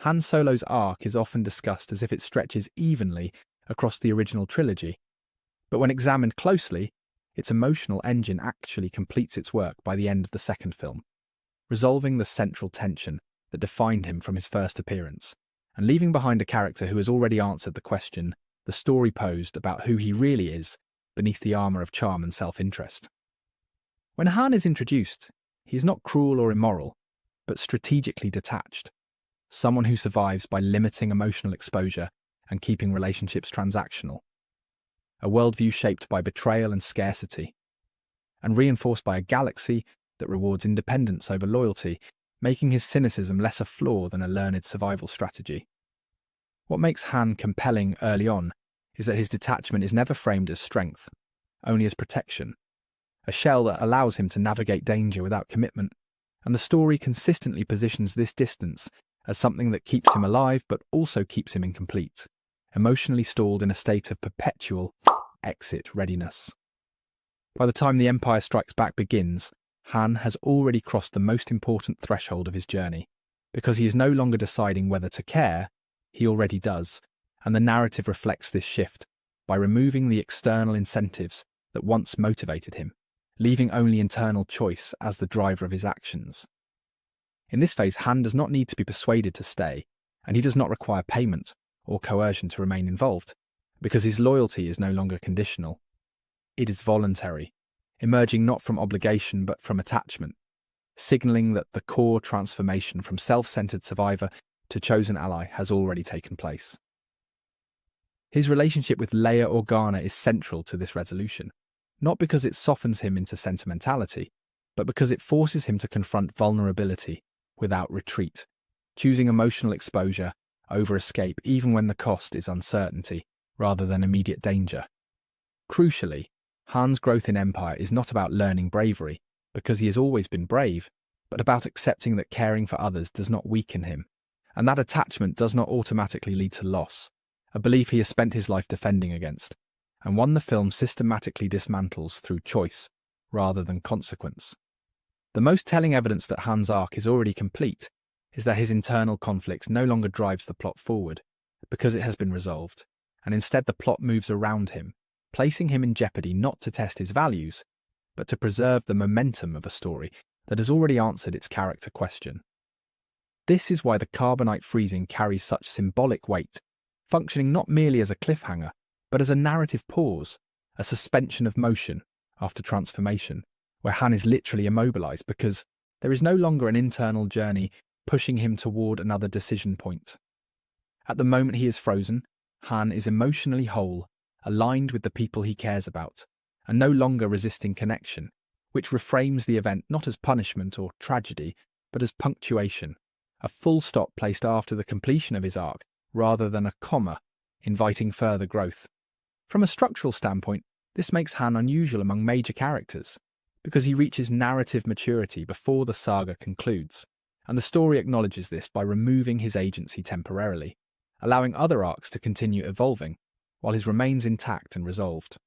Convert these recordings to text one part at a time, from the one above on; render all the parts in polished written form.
Han Solo's arc is often discussed as if it stretches evenly across the original trilogy, but when examined closely, its emotional engine actually completes its work by the end of the second film, resolving the central tension that defined him from his first appearance, and leaving behind a character who has already answered the question the story posed about who he really is beneath the armour of charm and self-interest. When Han is introduced, he is not cruel or immoral, but strategically detached, someone who survives by limiting emotional exposure and keeping relationships transactional. A worldview shaped by betrayal and scarcity, and reinforced by a galaxy that rewards independence over loyalty, making his cynicism less a flaw than a learned survival strategy. What makes Han compelling early on is that his detachment is never framed as strength, only as protection, a shell that allows him to navigate danger without commitment, and the story consistently positions this distance as something that keeps him alive but also keeps him incomplete, emotionally stalled in a state of perpetual exit readiness. By the time The Empire Strikes Back begins, Han has already crossed the most important threshold of his journey, because he is no longer deciding whether to care, he already does, and the narrative reflects this shift by removing the external incentives that once motivated him, leaving only internal choice as the driver of his actions. In this phase, Han does not need to be persuaded to stay, and he does not require payment or coercion to remain involved, because his loyalty is no longer conditional. It is voluntary, emerging not from obligation but from attachment, signalling that the core transformation from self-centered survivor to chosen ally has already taken place. His relationship with Leia Organa is central to this resolution, not because it softens him into sentimentality, but because it forces him to confront vulnerability without retreat, choosing emotional exposure over escape even when the cost is uncertainty rather than immediate danger. Crucially, Han's growth in Empire is not about learning bravery, because he has always been brave, but about accepting that caring for others does not weaken him, and that attachment does not automatically lead to loss, a belief he has spent his life defending against, and one the film systematically dismantles through choice rather than consequence. The most telling evidence that Han's arc is already complete is that his internal conflict no longer drives the plot forward, because it has been resolved, and instead the plot moves around him, placing him in jeopardy not to test his values, but to preserve the momentum of a story that has already answered its character question. This is why the carbonite freezing carries such symbolic weight, functioning not merely as a cliffhanger, but as a narrative pause, a suspension of motion after transformation, where Han is literally immobilized because there is no longer an internal journey pushing him toward another decision point. At the moment he is frozen, Han is emotionally whole, aligned with the people he cares about, and no longer resisting connection, which reframes the event not as punishment or tragedy, but as punctuation, a full stop placed after the completion of his arc, rather than a comma, inviting further growth. From a structural standpoint, this makes Han unusual among major characters, because he reaches narrative maturity before the saga concludes, and the story acknowledges this by removing his agency temporarily, allowing other arcs to continue evolving, while his remains intact and resolved.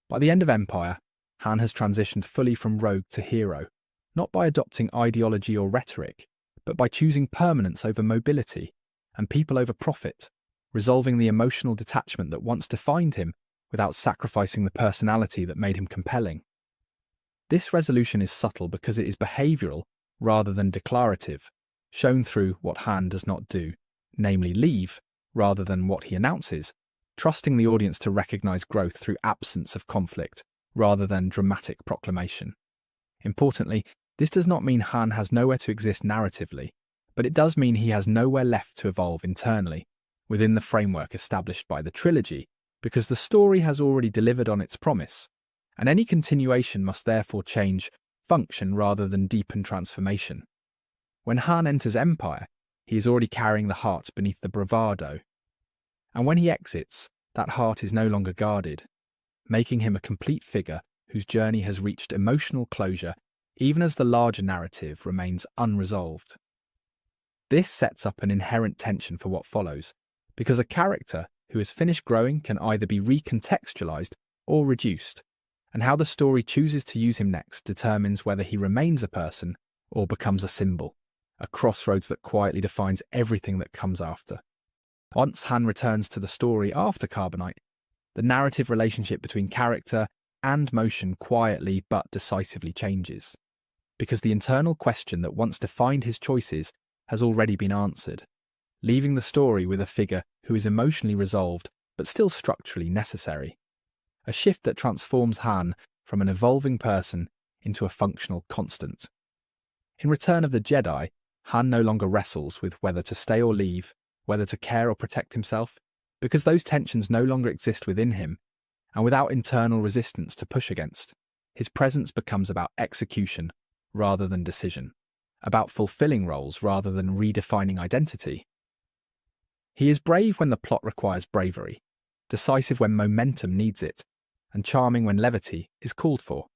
By the end of Empire, Han has transitioned fully from rogue to hero, not by adopting ideology or rhetoric, but by choosing permanence over mobility and people over profit, resolving the emotional detachment that once defined him without sacrificing the personality that made him compelling. This resolution is subtle because it is behavioural rather than declarative, shown through what Han does not do, namely leave, rather than what he announces, trusting the audience to recognise growth through absence of conflict rather than dramatic proclamation. Importantly, this does not mean Han has nowhere to exist narratively, but it does mean he has nowhere left to evolve internally, within the framework established by the trilogy, because the story has already delivered on its promise, and any continuation must therefore change function rather than deepen transformation. When Han enters Empire, he is already carrying the heart beneath the bravado, and when he exits, that heart is no longer guarded, making him a complete figure whose journey has reached emotional closure even as the larger narrative remains unresolved. This sets up an inherent tension for what follows, because a character who has finished growing can either be recontextualized or reduced, and how the story chooses to use him next determines whether he remains a person or becomes a symbol, a crossroads that quietly defines everything that comes after. Once Han returns to the story after Carbonite, the narrative relationship between character and motion quietly but decisively changes, because the internal question that once defined his choices has already been answered, leaving the story with a figure who is emotionally resolved but still structurally necessary. A shift that transforms Han from an evolving person into a functional constant. In Return of the Jedi, Han no longer wrestles with whether to stay or leave, whether to care or protect himself, because those tensions no longer exist within him, and without internal resistance to push against, his presence becomes about execution rather than decision, about fulfilling roles rather than redefining identity. He is brave when the plot requires bravery, decisive when momentum needs it, and charming when levity is called for.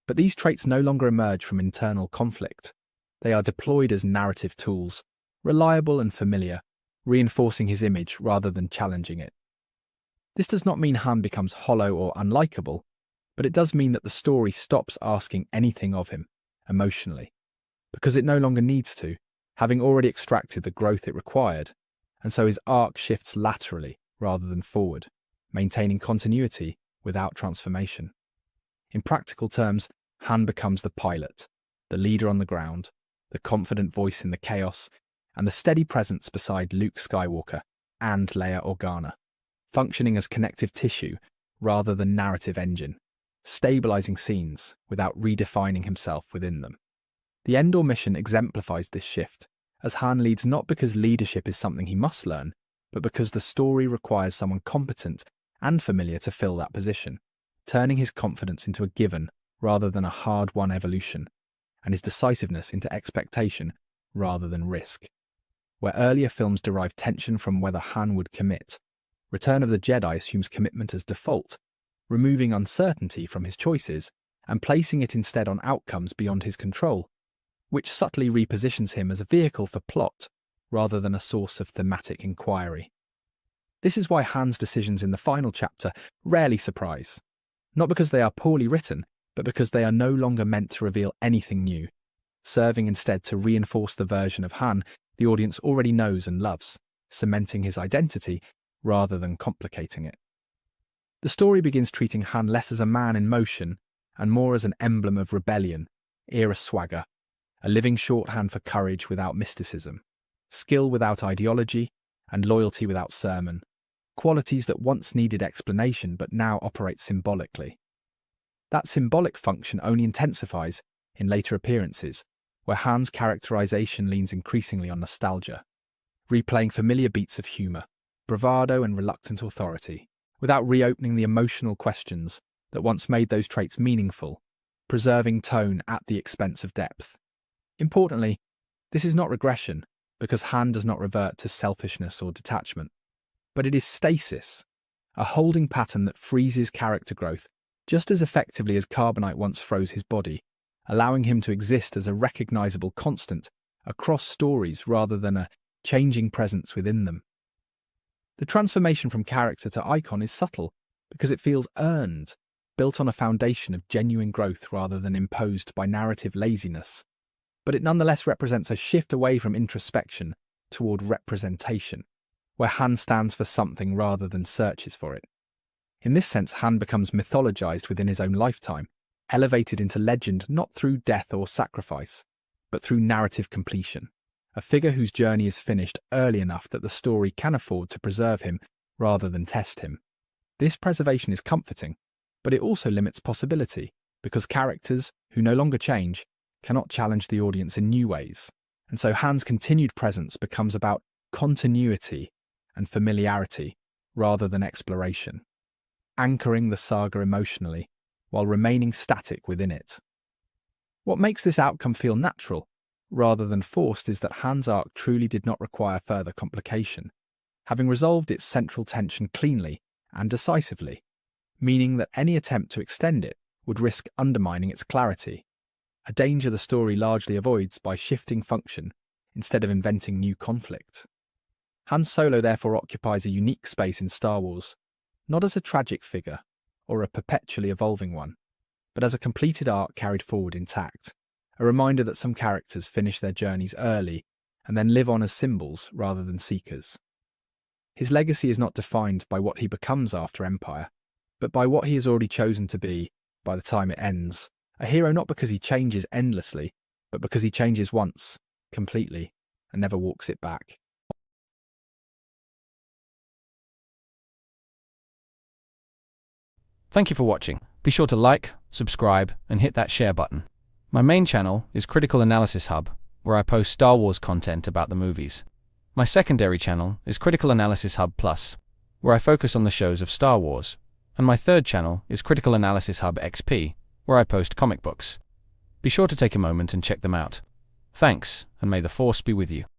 But these traits no longer emerge from internal conflict. They are deployed as narrative tools, reliable and familiar, reinforcing his image rather than challenging it. This does not mean Han becomes hollow or unlikable, but it does mean that the story stops asking anything of him, emotionally, because it no longer needs to, having already extracted the growth it required, and so his arc shifts laterally rather than forward, maintaining continuity without transformation. In practical terms, Han becomes the pilot, the leader on the ground, the confident voice in the chaos, and the steady presence beside Luke Skywalker and Leia Organa, functioning as connective tissue rather than narrative engine, stabilizing scenes without redefining himself within them. The Endor mission exemplifies this shift, as Han leads not because leadership is something he must learn, but because the story requires someone competent and familiar to fill that position, turning his confidence into a given rather than a hard-won evolution, and his decisiveness into expectation rather than risk. Where earlier films derived tension from whether Han would commit, Return of the Jedi assumes commitment as default, removing uncertainty from his choices and placing it instead on outcomes beyond his control, which subtly repositions him as a vehicle for plot rather than a source of thematic inquiry. This is why Han's decisions in the final chapter rarely surprise, not because they are poorly written, but because they are no longer meant to reveal anything new, serving instead to reinforce the version of Han the audience already knows and loves, cementing his identity rather than complicating it. The story begins treating Han less as a man in motion and more as an emblem of rebellion, era swagger, a living shorthand for courage without mysticism, skill without ideology, and loyalty without sermon, qualities that once needed explanation but now operate symbolically. That symbolic function only intensifies in later appearances, where Han's characterization leans increasingly on nostalgia, replaying familiar beats of humour, bravado and reluctant authority, without reopening the emotional questions that once made those traits meaningful, preserving tone at the expense of depth. Importantly, this is not regression, because Han does not revert to selfishness or detachment, but it is stasis, a holding pattern that freezes character growth just as effectively as Carbonite once froze his body, allowing him to exist as a recognizable constant across stories rather than a changing presence within them. The transformation from character to icon is subtle because it feels earned, built on a foundation of genuine growth rather than imposed by narrative laziness. But it nonetheless represents a shift away from introspection toward representation, where Han stands for something rather than searches for it. In this sense, Han becomes mythologized within his own lifetime, elevated into legend not through death or sacrifice, but through narrative completion, a figure whose journey is finished early enough that the story can afford to preserve him rather than test him. This preservation is comforting, but it also limits possibility, because characters, who no longer change, cannot challenge the audience in new ways, and so Han's continued presence becomes about continuity and familiarity rather than exploration, anchoring the saga emotionally while remaining static within it. What makes this outcome feel natural rather than forced is that Han's arc truly did not require further complication, having resolved its central tension cleanly and decisively, meaning that any attempt to extend it would risk undermining its clarity, a danger the story largely avoids by shifting function instead of inventing new conflict. Han Solo therefore occupies a unique space in Star Wars, not as a tragic figure or a perpetually evolving one, but as a completed arc carried forward intact, a reminder that some characters finish their journeys early and then live on as symbols rather than seekers. His legacy is not defined by what he becomes after Empire, but by what he has already chosen to be by the time it ends. A hero not because he changes endlessly, but because he changes once, completely, and never walks it back. Thank you for watching. Be sure to like, subscribe, and hit that share button. My main channel is Critical Analysis Hub, where I post Star Wars content about the movies. My secondary channel is Critical Analysis Hub Plus, where I focus on the shows of Star Wars. And my third channel is Critical Analysis Hub XP, where I post comic books. Be sure to take a moment and check them out. Thanks, and may the Force be with you.